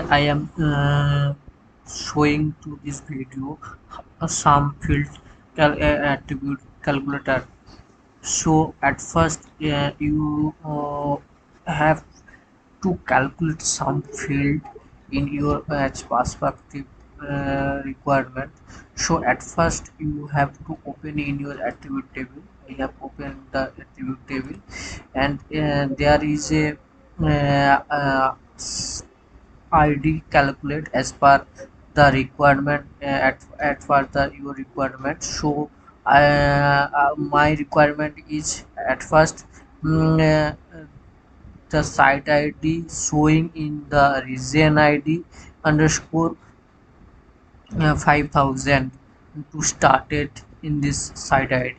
I am showing to this video some field attribute calculator. So at first you have to calculate some field in your perspective requirement. So at first you have to open in your attribute table. I have opened the attribute table, and there is a ID calculate as per the requirement at for the your requirement. So my requirement is at first the site ID showing in the region ID underscore 5000 to start it in this site ID.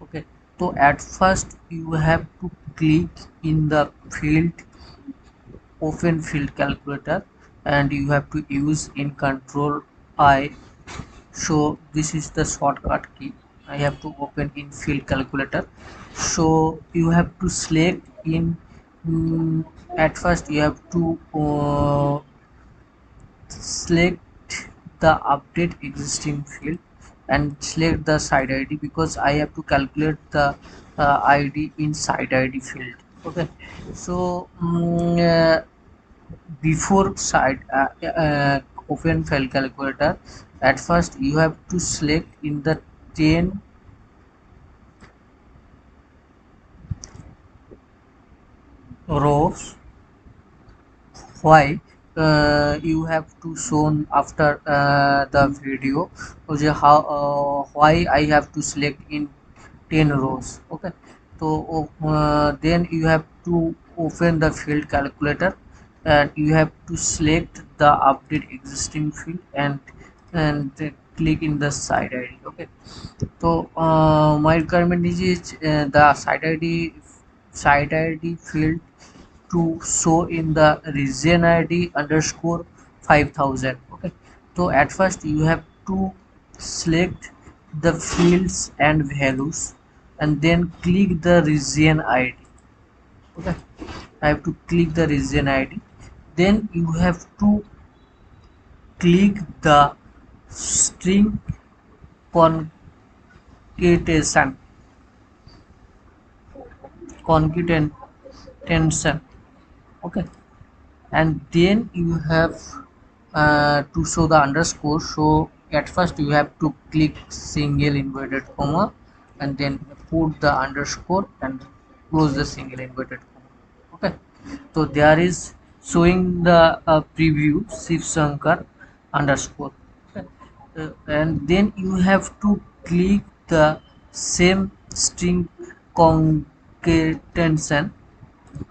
Okay, so at first you have to click in the field open field calculator, and you have to use in control I. So this is the shortcut key. I have to open in field calculator. So you have to select in at first you have to select the update existing field and select the site ID, because I have to calculate the ID in site ID field. Okay, so before site open file calculator, at first you have to select in the 10 rows. Why you have to shown after the video, okay, how why I have to select in 10 rows. Okay, so then you have to open the field calculator, and you have to select the update existing field, and click in the site ID. Okay, so my requirement is the site ID field to show in the region ID underscore 5000. Okay, so at first you have to select the fields and values, and then click the region ID. Okay, I have to click the region ID. Then you have to click the string concatenation concatenation. Okay, and then you have to show the underscore. So at first you have to click single inverted comma, and then put the underscore and close the single inverted comma. Okay, so there is showing the preview Shiv Shankar underscore. Okay, and then you have to click the same string concatenation.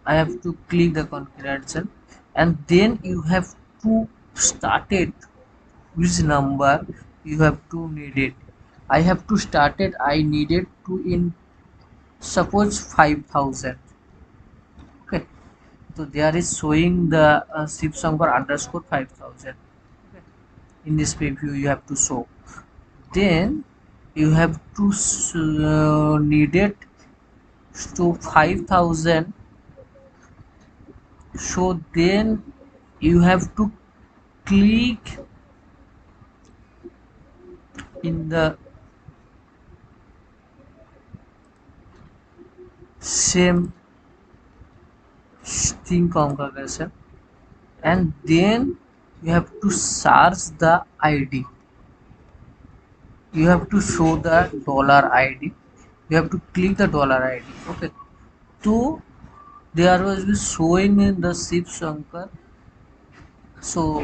I have to click the concatenation, and then you have to start it which number you have to need it. I have to start it, I needed to in suppose 5000. Okay, so there is showing the Shiv Shankar underscore 5000. Okay, in this preview you have to show. Then you have to need it to 5000. So then you have to click in the same string congregation, and then you have to search the ID. You have to show the $ID. You have to click the $ID. Okay, so there was showing in the Shiv Shankar. So